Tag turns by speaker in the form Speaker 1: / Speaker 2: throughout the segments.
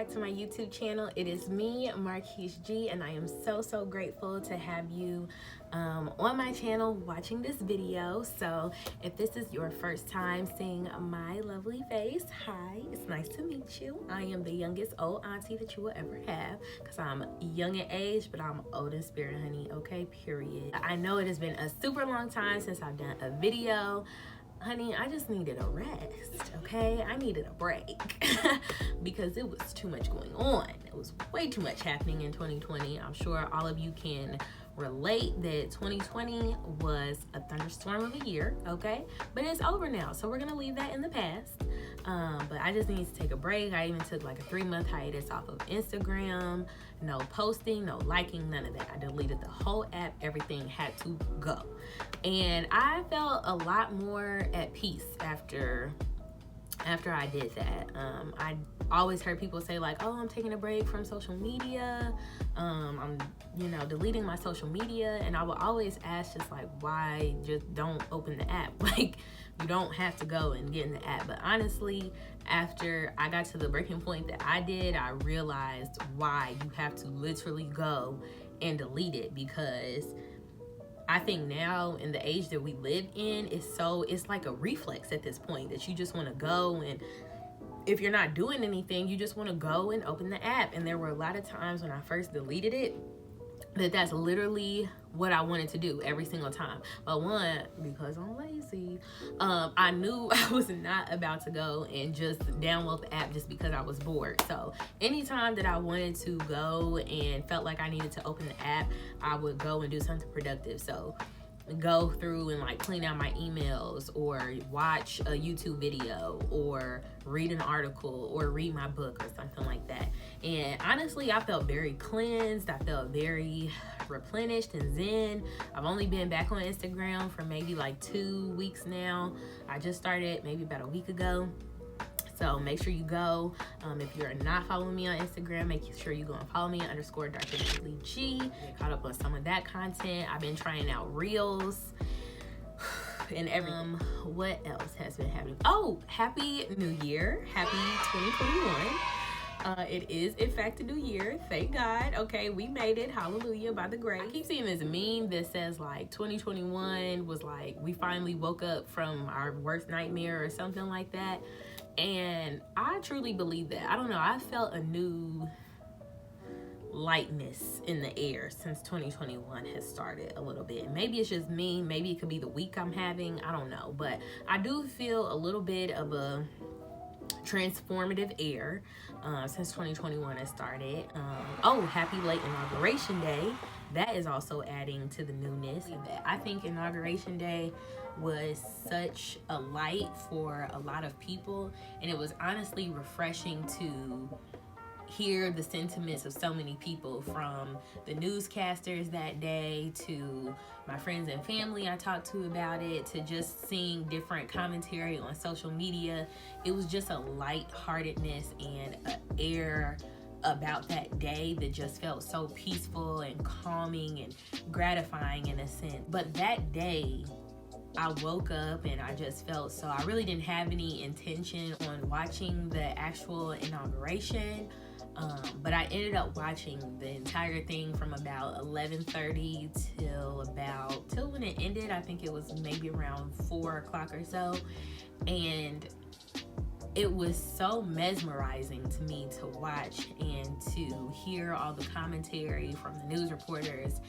Speaker 1: back to my YouTube channel. It is me, Marquise G, and I am so grateful to have you on my channel watching this video. So if this is your first time seeing my lovely face, hi, it's nice to meet you. I am the youngest old auntie that you will ever have, because I'm young in age, but I'm old in spirit, honey, okay, period. I know it has been a super long time since I've done a video. Honey, I just needed a rest, okay? I needed a break because it was too much going on. It was way too much happening in 2020. I'm sure all of you can relate that 2020 was a thunderstorm of a year, okay? But it's over now, so we're gonna leave that in the past. But I just need to take a break. I even took like a 3-month hiatus off of Instagram. No posting, no liking, none of that. I deleted the whole app. Everything had to go. And I felt a lot more at peace after I did that. I always heard people say like, oh, I'm taking a break from social media. I'm, deleting my social media. And I would always ask just like, why just don't open the app? Like, you don't have to go and get in the app. But honestly, after I got to the breaking point that I did, I realized why you have to literally go and delete it, because I think now in the age that we live in, it's like a reflex at this point that you just want to go, and if you're not doing anything, you just want to go and open the app. And there were a lot of times when I first deleted it that's literally what I wanted to do every single time. But one, because I'm lazy, I knew I was not about to go and just download the app just because I was bored. So anytime that I wanted to go and felt like I needed to open the app, I would go and do something productive. So go through and like clean out my emails, or watch a YouTube video, or read an article, or read my book or something like that. And honestly, I felt very cleansed. I felt very replenished and zen. I've only been back on Instagram for maybe like 2 weeks now. I just started maybe about a week ago. So make sure you go. If you're not following me on Instagram, make sure you go and follow me _Dr. Get caught up on some of that content. I've been trying out reels and everything. What else has been happening? Oh, happy new year. Happy 2021. It is in fact a new year, thank God. Okay, we made it, hallelujah, by the grace. I keep seeing this meme that says like 2021 was like we finally woke up from our worst nightmare or something like that. And I truly believe that. I don't know, I felt a new lightness in the air since 2021 has started a little bit. Maybe it's just me, maybe it could be the week I'm having, I don't know. But I do feel a little bit of a transformative air since 2021 has started. Happy late inauguration day. That is also adding to the newness. I think inauguration day was such a light for a lot of people, and it was honestly refreshing to hear the sentiments of so many people, from the newscasters that day to my friends and family I talked to about it, to just seeing different commentary on social media. It was just a lightheartedness and an air about that day that just felt so peaceful and calming and gratifying in a sense. But that day, I woke up and I just felt so, I really didn't have any intention on watching the actual inauguration. But I ended up watching the entire thing from about 11:30 till when it ended. I think it was maybe around 4 o'clock or so. And it was so mesmerizing to me to watch and to hear all the commentary from the news reporters,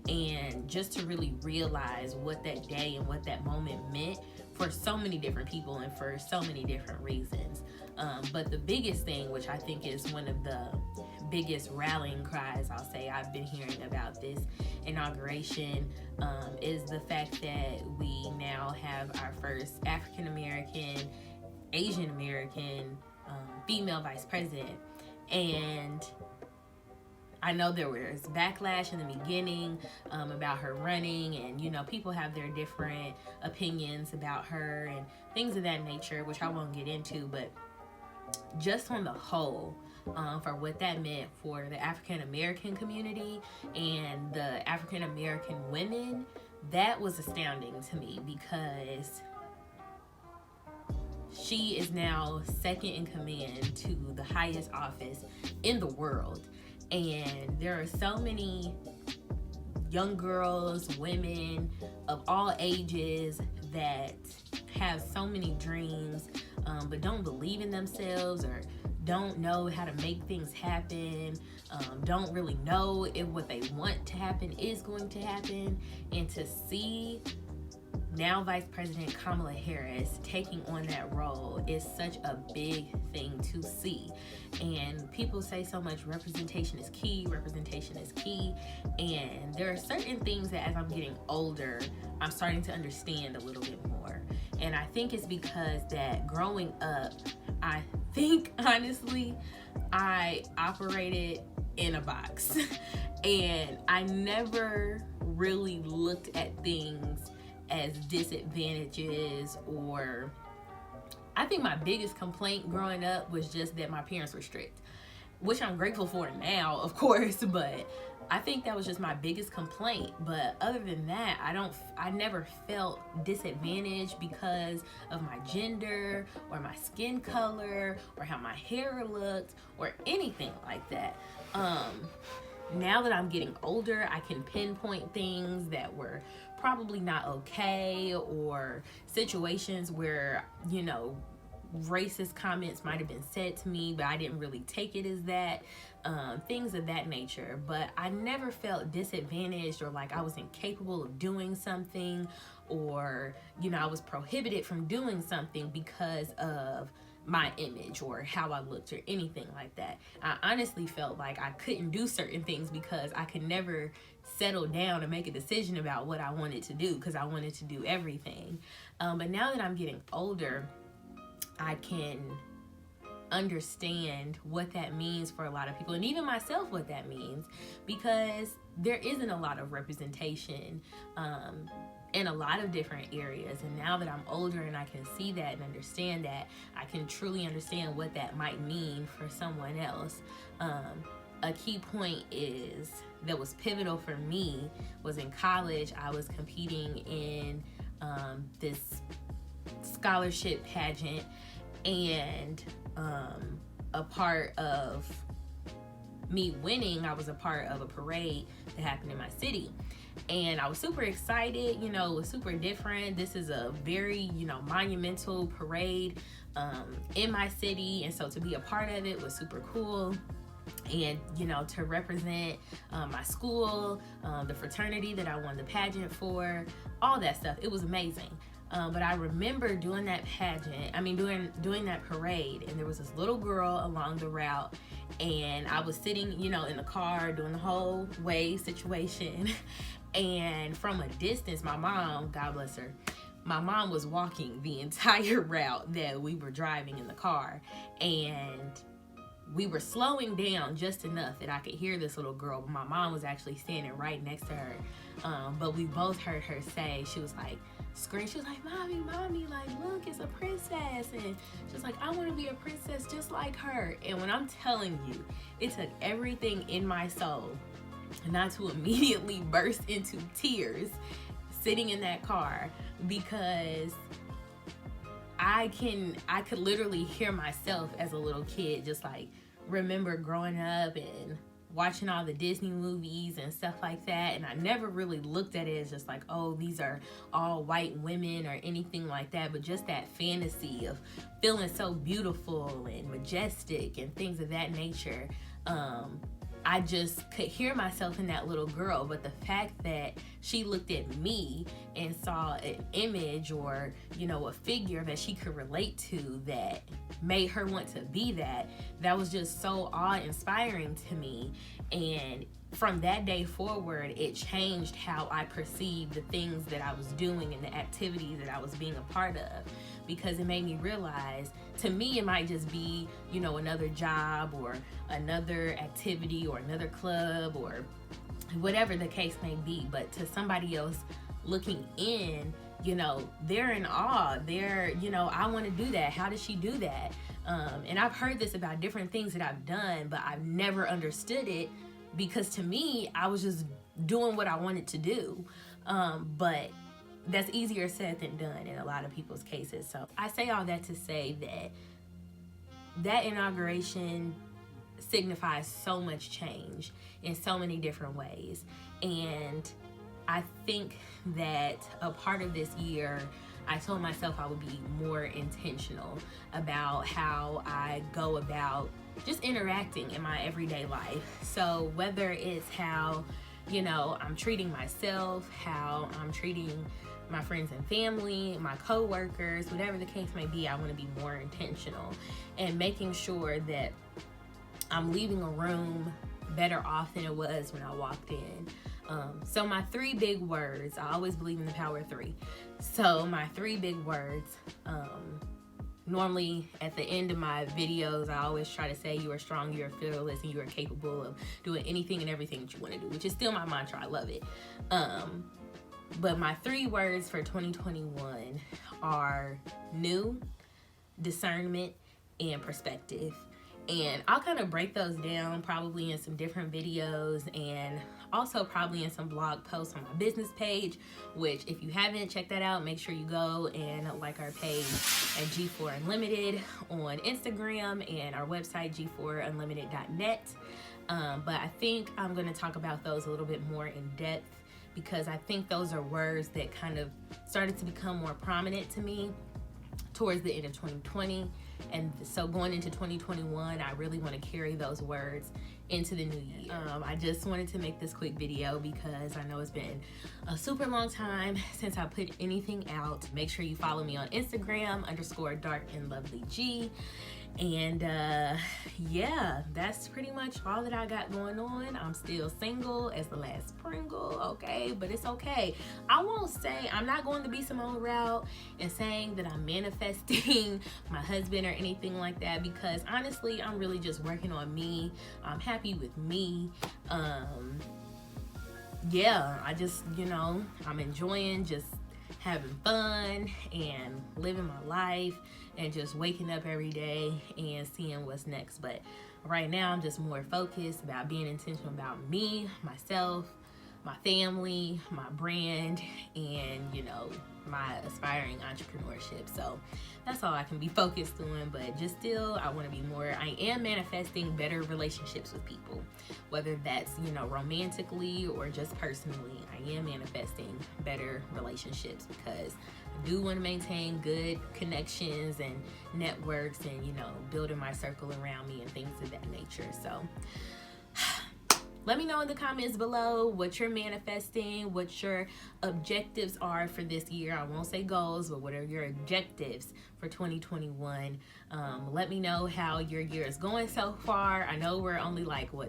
Speaker 1: and just to really realize what that day and what that moment meant for so many different people and for so many different reasons. But the biggest thing, which I think is one of the biggest rallying cries I'll say I've been hearing about this inauguration, is the fact that we now have our first African American, Asian American female vice president. And I know there was backlash in the beginning about her running, and people have their different opinions about her and things of that nature, which I won't get into. But just on the whole, for what that meant for the African American community and the African American women, that was astounding to me, because she is now second in command to the highest office in the world. And there are so many young girls, women of all ages that have so many dreams, but don't believe in themselves or don't know how to make things happen, don't really know if what they want to happen is going to happen. And to see now Vice President Kamala Harris taking on that role is such a big thing to see. And people say so much representation is key, and there are certain things that as I'm getting older, I'm starting to understand a little bit more. And I think it's because that growing up, I think honestly, I operated in a box and I never really looked at things as disadvantages. Or I think my biggest complaint growing up was just that my parents were strict, which I'm grateful for now, of course, but I think that was just my biggest complaint. But other than that, I never felt disadvantaged because of my gender or my skin color or how my hair looked or anything like that. Now that I'm getting older, I can pinpoint things that were probably not okay, or situations where, you know, racist comments might have been said to me, but I didn't really take it as that, things of that nature. But I never felt disadvantaged or like I was incapable of doing something, or, you know, I was prohibited from doing something because of my image or how I looked or anything like that. I honestly felt like I couldn't do certain things because I could never settle down and make a decision about what I wanted to do, because I wanted to do everything. But now that I'm getting older, I can understand what that means for a lot of people, and even myself what that means, because there isn't a lot of representation in a lot of different areas. And now that I'm older and I can see that and understand that, I can truly understand what that might mean for someone else. A key point that was pivotal for me was in college. I was competing in this scholarship pageant, and a part of me winning, I was a part of a parade that happened in my city. And I was super excited, you know, it was super different. This is a very, you know, monumental parade in my city. And so to be a part of it was super cool. And, you know, to represent my school, the fraternity that I won the pageant for, all that stuff, it was amazing. But I remember doing that doing that parade, and there was this little girl along the route, and I was sitting, you know, in the car doing the whole wave situation. And from a distance, my mom, God bless her, my mom was walking the entire route that we were driving in the car. And we were slowing down just enough that I could hear this little girl, but my mom was actually standing right next to her. But we both heard her say, she was like, scream, she was like, mommy, like, look, it's a princess. And she was like, I want to be a princess just like her. And when I'm telling you, it took everything in my soul not to immediately burst into tears sitting in that car, because I could literally hear myself as a little kid, just like remember growing up and watching all the Disney movies and stuff like that. And I never really looked at it as just like, oh, these are all white women or anything like that, but just that fantasy of feeling so beautiful and majestic and things of that nature. I just could hear myself in that little girl. But the fact that she looked at me and saw an image or, you know, a figure that she could relate to that made her want to be that was just so awe-inspiring to me. And from that day forward, it changed how I perceived the things that I was doing and the activities that I was being a part of, because it made me realize, to me, it might just be, you know, another job or another activity or another club or whatever the case may be. But to somebody else looking in, you know, they're in awe. They're, you know, I want to do that. How did she do that? And I've heard this about different things that I've done, but I've never understood it, because to me, I was just doing what I wanted to do. But that's easier said than done in a lot of people's cases. So I say all that to say that inauguration signifies so much change in so many different ways. And I think that a part of this year, I told myself I would be more intentional about how I go about just interacting in my everyday life. So whether it's how, I'm treating myself, how I'm treating my friends and family, my co-workers, whatever the case may be, I want to be more intentional and making sure that I'm leaving a room better off than it was when I walked in. So my 3 big words, I always believe in the power of 3. So my 3 big words, normally at the end of my videos, I always try to say you are strong, you are fearless, and you are capable of doing anything and everything that you want to do, which is still my mantra. I love it. But my 3 words for 2021 are new, discernment, and perspective. And I'll kind of break those down probably in some different videos and also probably in some blog posts on my business page, which if you haven't checked that out, make sure you go and like our page at G4 Unlimited on Instagram and our website g4unlimited.net. But I think I'm going to talk about those a little bit more in depth because I think those are words that kind of started to become more prominent to me towards the end of 2020. And so going into 2021, I really want to carry those words into the new year. I just wanted to make this quick video because I know it's been a super long time since I put anything out. Make sure you follow me on Instagram _darkandlovelyg. And yeah, that's pretty much all that I got going on. I'm still single as the last Pringle, okay? But it's okay. I won't say, I'm not going to be Simone route and saying that I'm manifesting my husband or anything like that because honestly, I'm really just working on me. I'm happy with me. Yeah, I just, I'm enjoying just having fun and living my life and just waking up every day and seeing what's next. But right now I'm just more focused about being intentional about me, myself, my family, my brand, and my aspiring entrepreneurship. So that's all I can be focused on. But just still, I want to be more, I am manifesting better relationships with people, whether that's romantically or just personally. I am manifesting better relationships because I do want to maintain good connections and networks and building my circle around me and things of that nature. So let me know in the comments below what you're manifesting, what your objectives are for this year. I won't say goals, but what are your objectives for 2021? Let me know how your year is going so far. I know we're only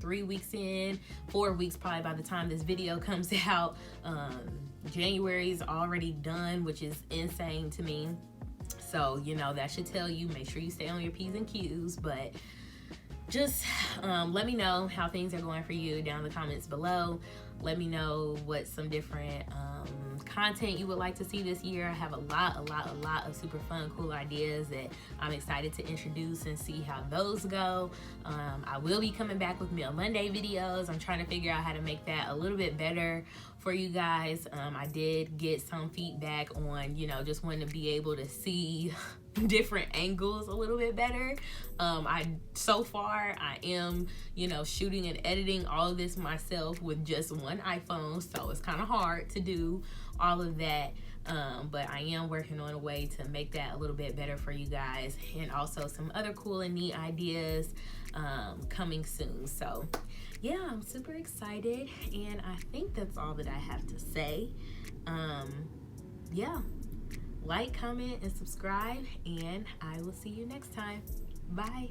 Speaker 1: 3 weeks in, 4 weeks probably by the time this video comes out. January's already done, which is insane to me. So, that should tell you, make sure you stay on your P's and Q's, but just let me know how things are going for you down in the comments below. Let me know what some different content you would like to see this year. I have a lot of super fun, cool ideas that I'm excited to introduce and see how those go. I will be coming back with Meal Monday videos. I'm trying to figure out how to make that a little bit better for you guys. I did get some feedback on, just wanting to be able to see different angles a little bit better. So far I am shooting and editing all of this myself with just one iPhone, so it's kind of hard to do all of that, but I am working on a way to make that a little bit better for you guys, and also some other cool and neat ideas coming soon. So yeah, I'm super excited, and I think that's all that I have to say. Yeah, like, comment, and subscribe, and I will see you next time. Bye.